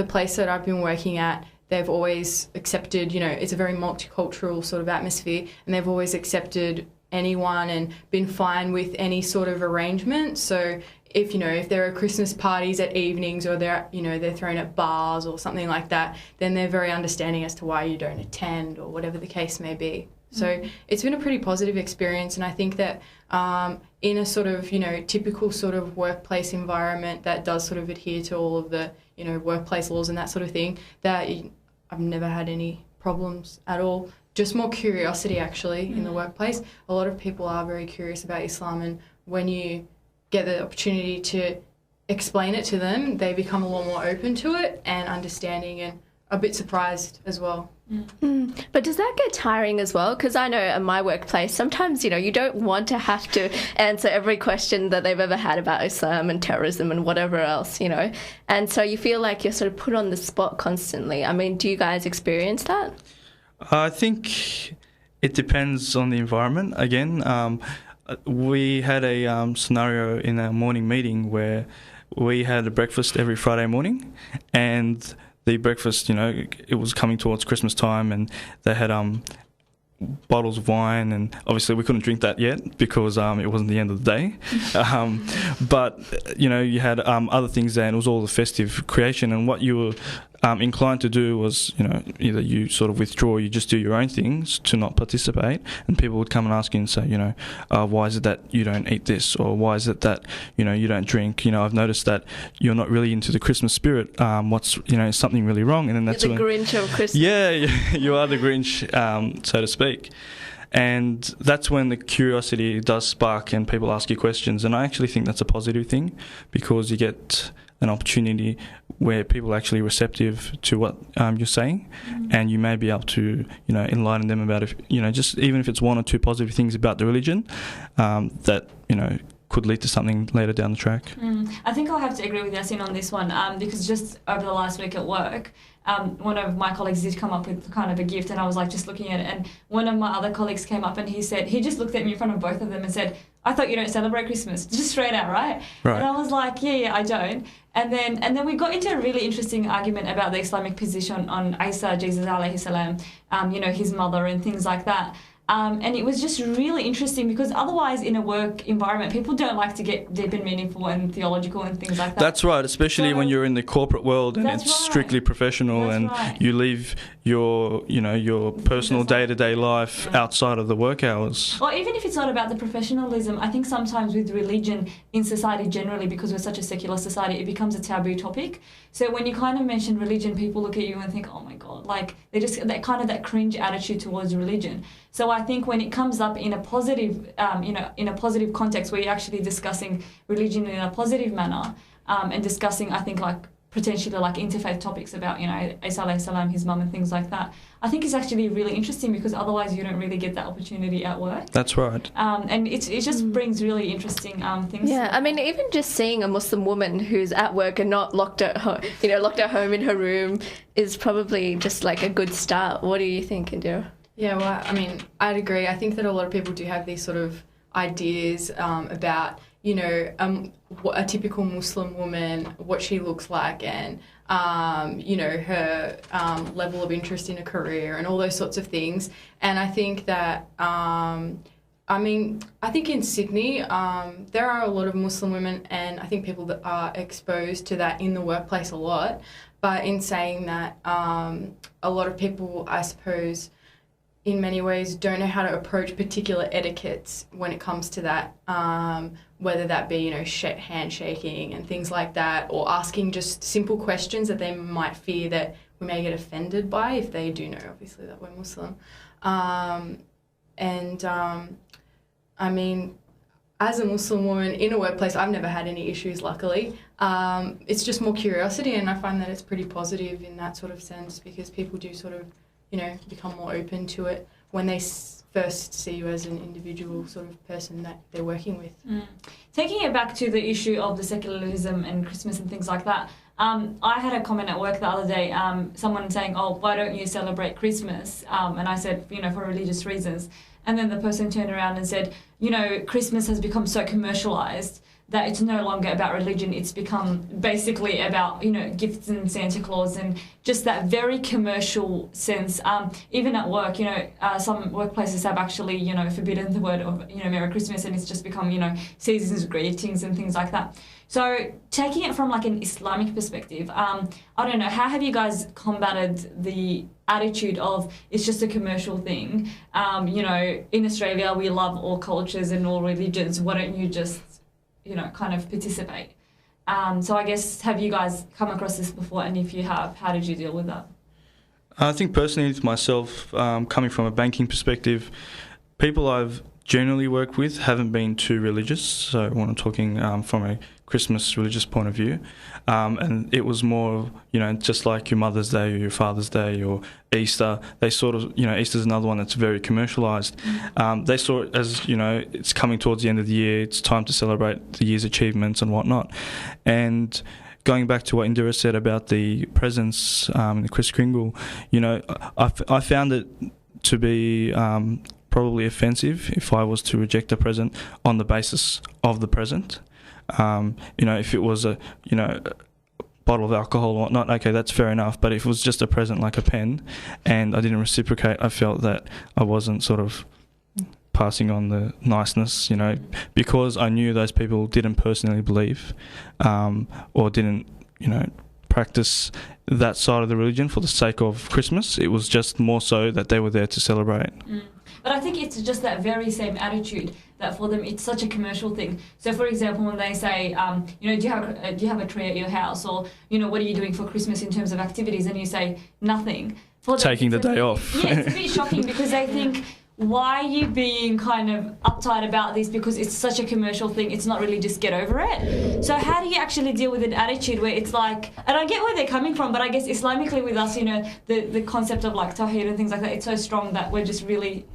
place that I've been working at, they've always accepted, it's a very multicultural sort of atmosphere, and they've always accepted anyone and been fine with any sort of arrangement. So if there are Christmas parties at evenings, or they're thrown at bars or something like that, then they're very understanding as to why you don't attend, or whatever the case may be. So it's been a pretty positive experience, and I think that in a sort of typical sort of workplace environment that does sort of adhere to all of the workplace laws and that sort of thing, that I've never had any problems at all. Just more curiosity, actually, in the workplace. A lot of people are very curious about Islam, and when you get the opportunity to explain it to them, they become a lot more open to it and understanding, and a bit surprised as well. But does that get tiring as well? Because I know in my workplace, sometimes, you don't want to have to answer every question that they've ever had about Islam and terrorism and whatever else, And so you feel like you're sort of put on the spot constantly. I mean, do you guys experience that? I think it depends on the environment. Again, we had a scenario in our morning meeting where we had a breakfast every Friday morning, and the breakfast, it was coming towards Christmas time, and they had bottles of wine, and obviously we couldn't drink that yet because it wasn't the end of the day. But you had other things there, and it was all the festive creation. And what you were inclined to do was, either you sort of withdraw, you just do your own things to not participate, and people would come and ask you and say, why is it that you don't eat this, or why is it that you don't drink? I've noticed that you're not really into the Christmas spirit. What's is something really wrong? And then that's you're the Grinch of Christmas. Yeah, you are the Grinch, so to speak. And that's when the curiosity does spark and people ask you questions. And I actually think that's a positive thing, because you get an opportunity where people are actually receptive to what you're saying, and you may be able to, enlighten them about, just even if it's one or two positive things about the religion, that, could lead to something later down the track. I think I'll have to agree with Yasin on this one, because just over the last week at work, one of my colleagues did come up with kind of a gift, and I was like just looking at it, and one of my other colleagues came up and he just looked at me in front of both of them and said, "I thought you don't celebrate Christmas," just straight out, right? And I was like, yeah, I don't. And then we got into a really interesting argument about the Islamic position on Isa, Jesus alayhi salam, his mother and things like that. And it was just really interesting because otherwise in a work environment, people don't like to get deep and meaningful and theological and things like that. That's right, especially when you're in the corporate world and it's strictly professional, and you leave your personal day-to-day life outside of the work hours. Or even if it's not about the professionalism, I think sometimes with religion in society generally, because we're such a secular society, it becomes a taboo topic. So when you kind of mention religion, people look at you and think, oh my God, like they just that cringe attitude towards religion. So I think when it comes up in a positive, in a positive context where you're actually discussing religion in a positive manner, and discussing, I think, like potentially like interfaith topics about, Isa alayhi salam, his mum and things like that, I think it's actually really interesting because otherwise you don't really get that opportunity at work. That's right. And it just brings really interesting things. Yeah, I mean, even just seeing a Muslim woman who's at work and not locked at home, locked at home in her room is probably just like a good start. What do you think, Indira? Yeah, well, I mean, I'd agree. I think that a lot of people do have these sort of ideas about, a typical Muslim woman, what she looks like, and, her level of interest in a career and all those sorts of things. And I think that, I think in Sydney, there are a lot of Muslim women, and I think people that are exposed to that in the workplace a lot. But in saying that, a lot of people, I suppose, in many ways don't know how to approach particular etiquettes when it comes to that, whether that be, handshaking and things like that, or asking just simple questions that they might fear that we may get offended by if they do know, obviously, that we're Muslim. As a Muslim woman in a workplace, I've never had any issues, luckily. It's just more curiosity, and I find that it's pretty positive in that sort of sense because people do sort of become more open to it when they first see you as an individual sort of person that they're working with. Taking it back to the issue of the secularism and Christmas and things like that, I had a comment at work the other day, someone saying, "Oh, why don't you celebrate Christmas?" And I said, for religious reasons. And then the person turned around and said, Christmas has become so commercialised that it's no longer about religion. It's become basically about, gifts and Santa Claus and just that very commercial sense. Even at work, some workplaces have actually, forbidden the word of, Merry Christmas, and it's just become, seasons greetings and things like that. So taking it from like an Islamic perspective, I don't know, how have you guys combated the attitude of it's just a commercial thing? In Australia, we love all cultures and all religions. Why don't you just kind of participate? So I guess, have you guys come across this before? And if you have, how did you deal with that? I think personally for myself, coming from a banking perspective, people I've generally worked with haven't been too religious. So when I'm talking from a Christmas religious point of view, and it was more, just like your Mother's Day or your Father's Day or Easter, they sort of, Easter's another one that's very commercialised. They saw it as, it's coming towards the end of the year, it's time to celebrate the year's achievements and whatnot. And going back to what Indira said about the presents in the Kris Kringle, I found it to be probably offensive if I was to reject a present on the basis of the present. If it was a bottle of alcohol or whatnot, okay, that's fair enough. But if it was just a present like a pen and I didn't reciprocate, I felt that I wasn't sort of passing on the niceness, because I knew those people didn't personally believe or didn't, practice that side of the religion for the sake of Christmas. It was just more so that they were there to celebrate. But I think it's just that very same attitude that for them it's such a commercial thing. So, for example, when they say, do you have a tree at your house, or what are you doing for Christmas in terms of activities, and you say nothing. For them, taking the day off. Yeah, it's a bit shocking because they think, why are you being kind of uptight about this because it's such a commercial thing, it's not really just get over it. So how do you actually deal with an attitude where it's like, and I get where they're coming from, but I guess Islamically with us, you know, the concept of like tawhid and things like that, it's so strong that we're just really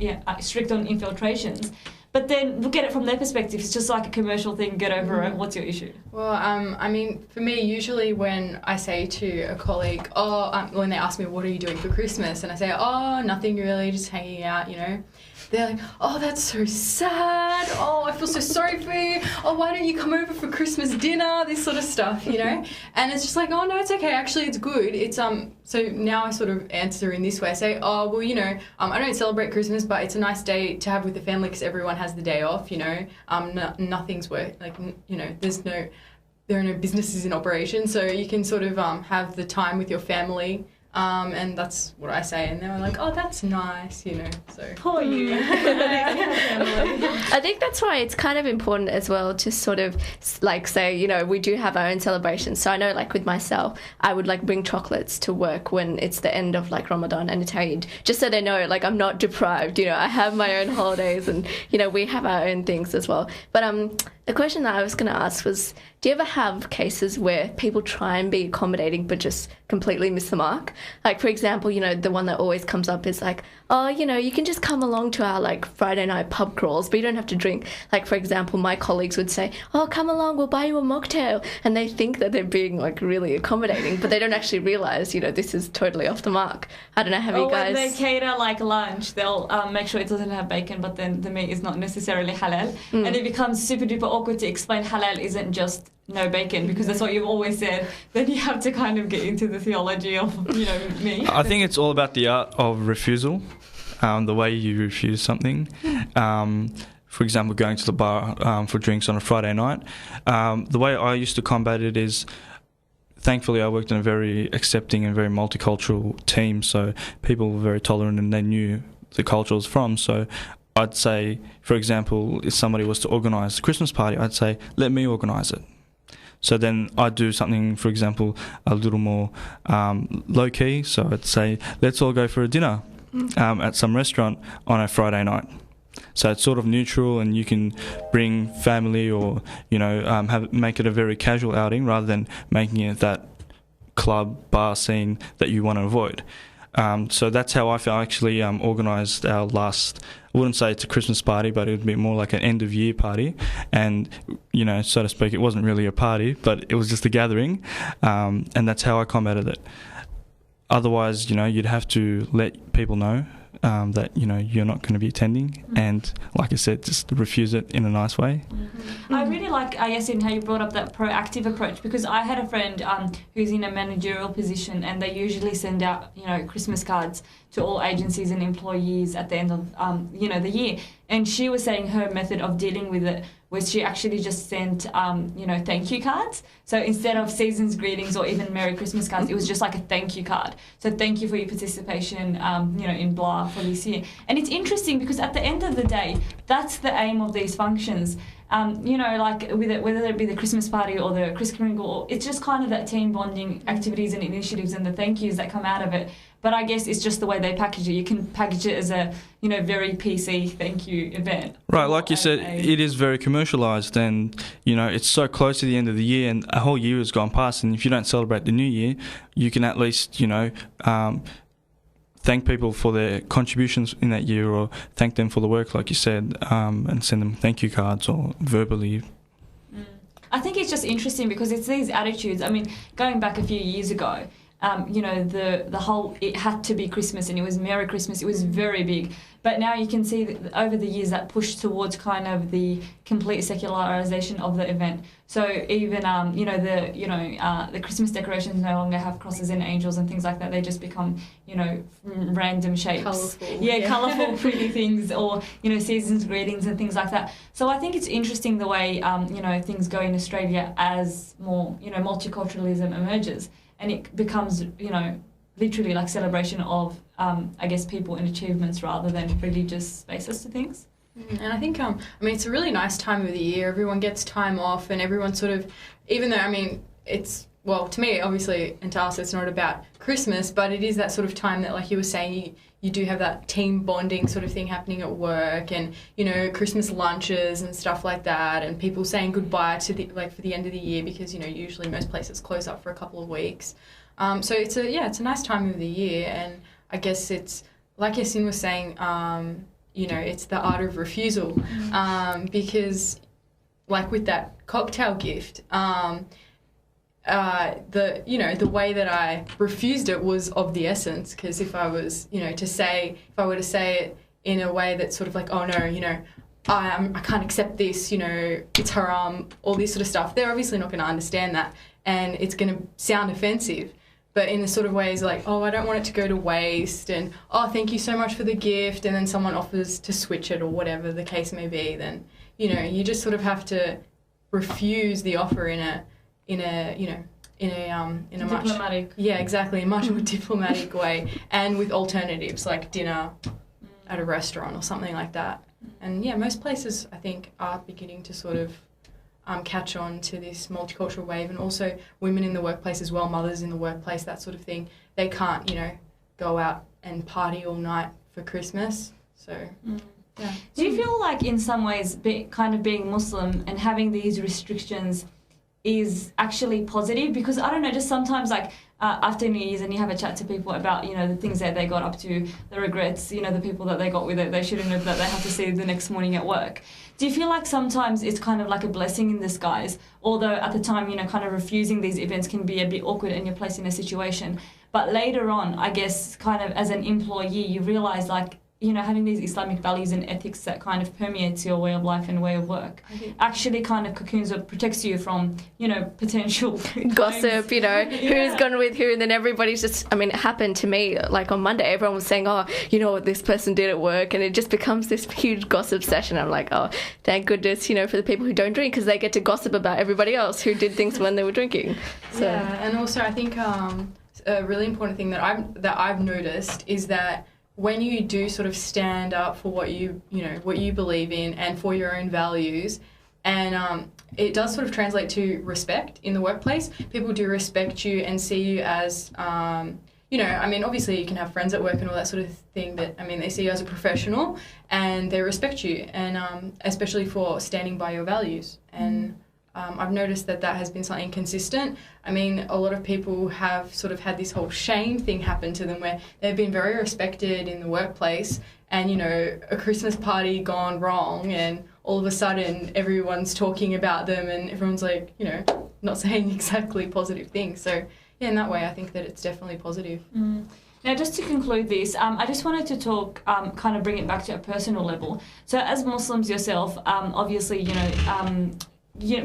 strict on infiltrations. But then look at it from their perspective, it's just like a commercial thing, get over it, what's your issue? Well, I mean, for me, usually when I say to a colleague, when they ask me, what are you doing for Christmas? And I say, nothing really, just hanging out, you know. They're like, oh, that's so sad. Oh, I feel so sorry for you. Oh, why don't you come over for Christmas dinner? This sort of stuff, you know. And it's just like, oh no, it's okay. Actually, it's good. It's So now I sort of answer in this way. I say, oh, well, you know, I don't celebrate Christmas, but it's a nice day to have with the family because everyone has the day off. You know, nothing's work. Like, you know, there are no businesses in operation, so you can sort of have the time with your family. And that's what I say, and they were like, oh, that's nice, you know, so. Poor you. I think that's why it's kind of important as well to sort of like say, you know, we do have our own celebrations. So I know like with myself, I would like bring chocolates to work when it's the end of like Ramadan and it's Eid, just so they know like I'm not deprived, you know, I have my own holidays and, you know, we have our own things as well. But the question that I was going to ask was, do you ever have cases where people try and be accommodating but just completely miss the mark? Like, for example, you know, the one that always comes up is like, oh, you know, you can just come along to our, like, Friday night pub crawls, but you don't have to drink. Like, for example, my colleagues would say, oh, come along, we'll buy you a mocktail. And they think that they're being, like, really accommodating, but they don't actually realise, you know, this is totally off the mark. I don't know, have you guys... when they cater, like, lunch, they'll make sure it doesn't have bacon, but then the meat is not necessarily halal. And it becomes super duper awkward to explain halal isn't just no bacon, because that's what you've always said. Then you have to kind of get into the theology of, you know, me. I think it's all about the art of refusal, the way you refuse something. For example, going to the bar for drinks on a Friday night. The way I used to combat it is, thankfully I worked in a very accepting and very multicultural team, so people were very tolerant and they knew the culture I was from. So I'd say, for example, if somebody was to organise a Christmas party, I'd say, let me organise it. So then I'd do something, for example, a little more low-key. So I'd say, let's all go for a dinner at some restaurant on a Friday night. So it's sort of neutral, and you can bring family or, you know, make it a very casual outing rather than making it that club bar scene that you want to avoid. So that's how I actually organised our last, I wouldn't say it's a Christmas party, but it would be more like an end of year party. And, you know, so to speak, it wasn't really a party, but it was just a gathering. And that's how I combated it. Otherwise, you know, you'd have to let people know that, you know, you're not going to be attending. And like I said, just refuse it in a nice way. I really like, Yasin, how you brought up that proactive approach, because I had a friend who's in a managerial position, and they usually send out, you know, Christmas cards to all agencies and employees at the end of, you know, the year. And she was saying her method of dealing with it was she actually just sent, you know, thank you cards. So instead of season's greetings or even Merry Christmas cards, it was just like a thank you card. So thank you for your participation, you know, in blah for this year. And it's interesting because at the end of the day, that's the aim of these functions. You know, like whether it be the Christmas party or the Kris Kringle, it's just kind of that team bonding activities and initiatives and the thank yous that come out of it. But I guess it's just the way they package it. You can package it as a, you know, very PC thank you event. Right, like you said, it is very commercialised, and, you know, it's so close to the end of the year and a whole year has gone past, and if you don't celebrate the new year, you can at least, you know, thank people for their contributions in that year, or thank them for the work, like you said, and send them thank you cards or verbally. I think it's just interesting because it's these attitudes. I mean, going back a few years ago, you know, the whole, it had to be Christmas and it was Merry Christmas. It was very big. But now you can see that over the years that push towards kind of the complete secularization of the event. So even, you know, the Christmas decorations no longer have crosses and angels and things like that. They just become, you know, random shapes. Colourful. Yeah, colourful, pretty things, or, you know, season's greetings and things like that. So I think it's interesting the way, you know, things go in Australia as more, you know, multiculturalism emerges. And it becomes, you know, literally like celebration of, I guess, people and achievements rather than religious basis to things. And I think, I mean, it's a really nice time of the year. Everyone gets time off and everyone sort of, even though, I mean, it's well, to me, obviously, and to us, it's not about Christmas, but it is that sort of time that, like you were saying, you do have that team bonding sort of thing happening at work, and, you know, Christmas lunches and stuff like that, and people saying goodbye to for the end of the year, because, you know, usually most places close up for a couple of weeks. So it's a nice time of the year, and I guess it's, like Yasin was saying, you know, it's the art of refusal, because, like with that cocktail gift, the way that I refused it was of the essence, because if I was, you know, if I were to say it in a way that's sort of like, oh no, you know, I can't accept this, you know, it's haram, all this sort of stuff, they're obviously not going to understand that, and it's going to sound offensive. But in the sort of ways like, oh, I don't want it to go to waste, and, oh, thank you so much for the gift, and then someone offers to switch it or whatever the case may be, then, you know, you just sort of have to refuse the offer in a Diplomatic. A much more diplomatic way, and with alternatives like dinner at a restaurant or something like that. And yeah, most places I think are beginning to sort of catch on to this multicultural wave, and also women in the workplace as well, mothers in the workplace, that sort of thing. They can't, you know, go out and party all night for Christmas. So, yeah. Do you feel like in some ways kind of being Muslim and having these restrictions is actually positive? Because I don't know, just sometimes like after New Year's and you have a chat to people about, you know, the things that they got up to, the regrets, you know, the people that they got with it, they shouldn't have, that they have to see the next morning at work. Do you feel like sometimes it's kind of like a blessing in disguise, although at the time, you know, kind of refusing these events can be a bit awkward and you're placed in a situation, but later on, I guess, kind of as an employee, you realise like, you know, having these Islamic values and ethics that kind of permeates your way of life and way of work actually kind of cocoons or protects you from, you know, potential gossip, you know, who's gone with who, and then everybody's just, I mean, it happened to me, like on Monday, everyone was saying, oh, you know what this person did at work, and it just becomes this huge gossip session. I'm like, oh, thank goodness, you know, for the people who don't drink, because they get to gossip about everybody else who did things when they were drinking. So. Yeah, and also I think a really important thing that I've noticed is that when you do sort of stand up for what you believe in and for your own values, and it does sort of translate to respect in the workplace. People do respect you and see you as, you know, I mean, obviously you can have friends at work and all that sort of thing, but I mean, they see you as a professional and they respect you, and especially for standing by your values. And I've noticed that has been something consistent. I mean, a lot of people have sort of had this whole shame thing happen to them where they've been very respected in the workplace, and, you know, a Christmas party gone wrong, and all of a sudden everyone's talking about them and everyone's like, you know, not saying exactly positive things. So, yeah, in that way, I think that it's definitely positive. Now, just to conclude this, I just wanted to talk, kind of bring it back to a personal level. So as Muslims yourself, obviously, you know,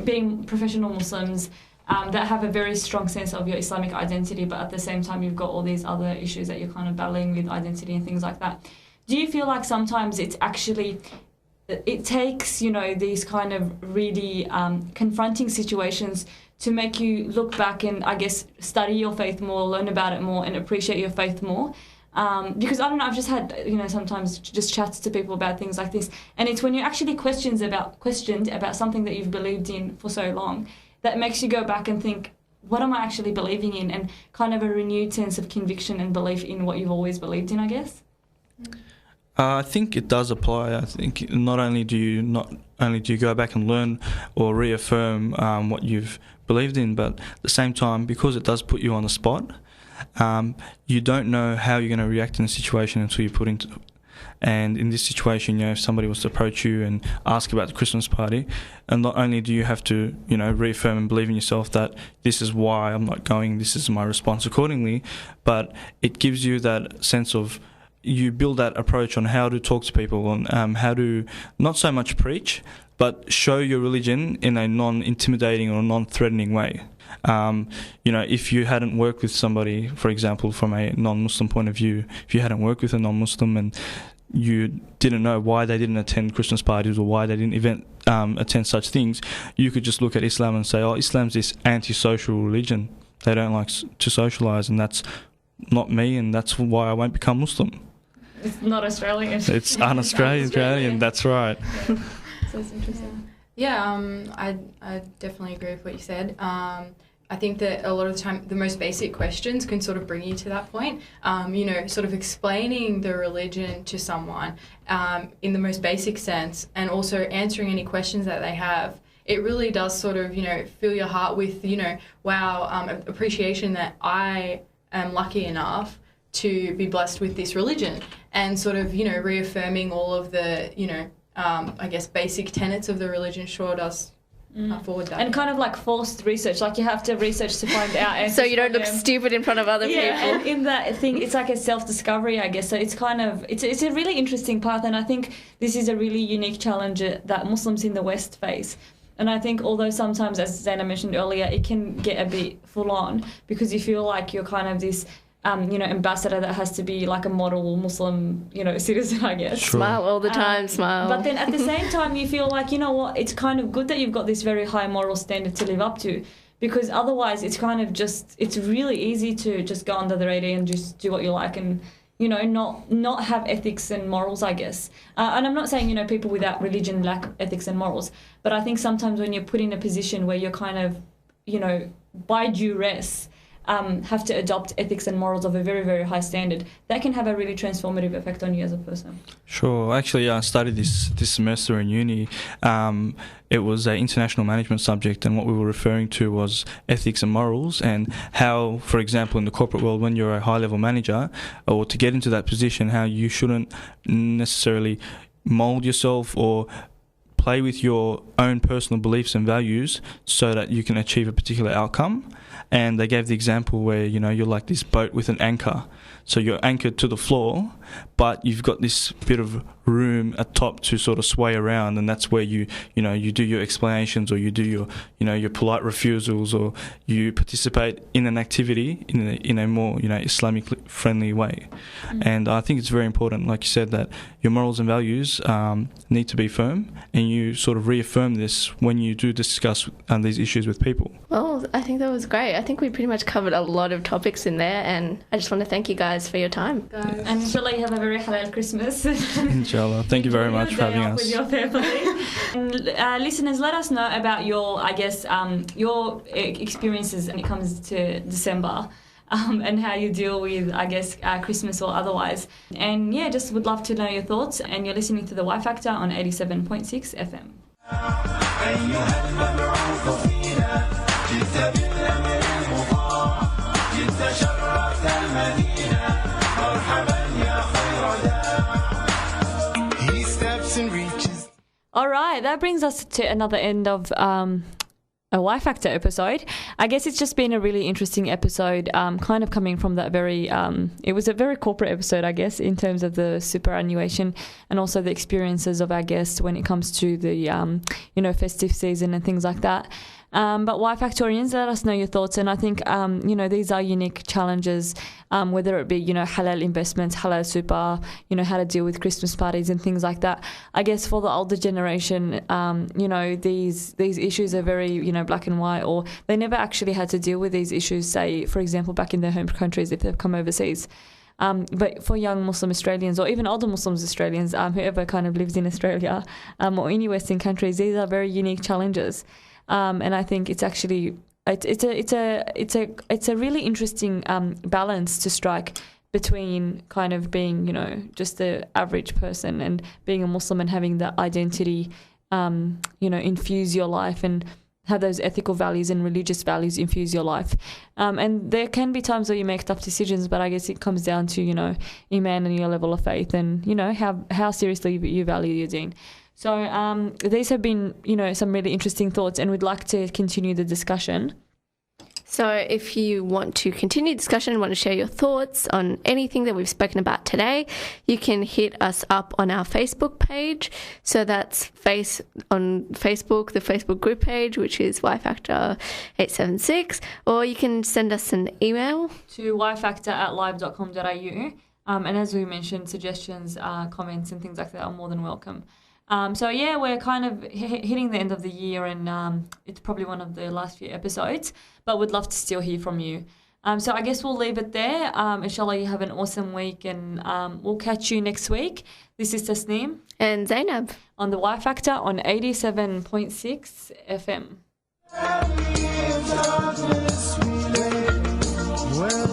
being professional Muslims that have a very strong sense of your Islamic identity, but at the same time you've got all these other issues that you're kind of battling with identity and things like that. Do you feel like sometimes it takes, you know, these kind of really confronting situations to make you look back and, I guess, study your faith more, learn about it more, and appreciate your faith more? Because I don't know, I've just had, you know, sometimes just chats to people about things like this, and it's when you're actually questioned about something that you've believed in for so long that makes you go back and think, what am I actually believing in? And kind of a renewed sense of conviction and belief in what you've always believed in, I guess. I think it does apply. I think not only do you go back and learn or reaffirm what you've believed in, but at the same time, because it does put you on the spot, you don't know how you're going to react in a situation until you put into it. And in this situation, you know, if somebody was to approach you and ask about the Christmas party, and not only do you have to, you know, reaffirm and believe in yourself that this is why I'm not going, this is my response accordingly, but it gives you that sense of, you build that approach on how to talk to people, and how to not so much preach, but show your religion in a non-intimidating or non-threatening way. You know, if you hadn't worked with somebody, for example, from a non-Muslim point of view, if you hadn't worked with a non-Muslim and you didn't know why they didn't attend Christmas parties or why they didn't attend such things, you could just look at Islam and say, oh, Islam's this anti-social religion. They don't like to socialise, and that's not me, and that's why I won't become Muslim. It's not Australian. It's un-Australian, that's right. So it's interesting. Yeah, I definitely agree with what you said. I think that a lot of the time the most basic questions can sort of bring you to that point. Sort of explaining the religion to someone in the most basic sense, and also answering any questions that they have. It really does sort of, fill your heart with, appreciation that I am lucky enough to be blessed with this religion, and sort of, reaffirming all of the, basic tenets of the religion sure does forward that. And kind of like forced research, like you have to research to find out answers. So you don't for look them. stupid in front of other Yeah, people. and in that thing, it's like a self-discovery, I guess. So it's kind of, it's a really interesting path, and I think this is a really unique challenge that Muslims in the West face. And I think although sometimes, as Zaina mentioned earlier, it can get a bit full on because you feel like you're kind of this, ambassador that has to be like a model Muslim, citizen, I guess. Sure. Smile all the time, smile. But then at the same time, you feel like, you know what, it's kind of good that you've got this very high moral standard to live up to, because otherwise it's kind of just, it's really easy to just go under the radar and just do what you like and, not have ethics and morals, I guess. And I'm not saying, people without religion lack ethics and morals, but I think sometimes when you're put in a position where you're kind of, by duress, have to adopt ethics and morals of a very, very high standard, that can have a really transformative effect on you as a person. Sure. Actually, I studied this semester in uni. It was an international management subject, and what we were referring to was ethics and morals, and how, for example, in the corporate world, when you're a high-level manager, or to get into that position, how you shouldn't necessarily mould yourself or play with your own personal beliefs and values so that you can achieve a particular outcome. And they gave the example where, you're like this boat with an anchor. So you're anchored to the floor, but you've got this bit of room at top to sort of sway around, and that's where you do your explanations, or you do your polite refusals, or you participate in an activity in a more Islamic friendly way. And I think it's very important, like you said, that your morals and values need to be firm, and you sort of reaffirm this when you do discuss these issues with people. Well, I think that was great. I think we pretty much covered a lot of topics in there, and I just want to thank you guys for your time. And inshallah you have a very halal Christmas. Inshallah. Thank you very much for having us. With your family. And listeners, let us know about your, your experiences when it comes to December. And how you deal with, Christmas or otherwise. And yeah, just would love to know your thoughts. And you're listening to the Y Factor on 87.6 FM. He steps and reaches. All right, that brings us to another end of a Y Factor episode. I guess it's just been a really interesting episode, kind of coming from that very, it was a very corporate episode, I guess, in terms of the superannuation and also the experiences of our guests when it comes to the, festive season and things like that. But Y Factorians, let us know your thoughts. And I think, these are unique challenges, whether it be, halal investments, halal super, how to deal with Christmas parties and things like that. I guess for the older generation, these issues are very, black and white, or they never actually had to deal with these issues, say, for example, back in their home countries if they've come overseas. But for young Muslim Australians, or even older Muslims Australians, whoever kind of lives in Australia or any Western countries, these are very unique challenges. And I think it's actually it's a really interesting balance to strike between kind of being just the average person and being a Muslim and having that identity infuse your life and have those ethical values and religious values infuse your life. And there can be times where you make tough decisions, but I guess it comes down to iman and your level of faith and how seriously you value your deen. So these have been, some really interesting thoughts, and we'd like to continue the discussion. So if you want to continue the discussion and want to share your thoughts on anything that we've spoken about today, you can hit us up on our Facebook page. So that's on Facebook, the Facebook group page, which is yfactor876, or you can send us an email to yfactor@live.com.au. And as we mentioned, suggestions, comments and things like that are more than welcome. We're kind of hitting the end of the year, and it's probably one of the last few episodes, but we'd love to still hear from you. So I guess we'll leave it there. Inshallah, you have an awesome week, and we'll catch you next week. This is Tasneem and Zainab on the Y Factor on 87.6 FM. Well,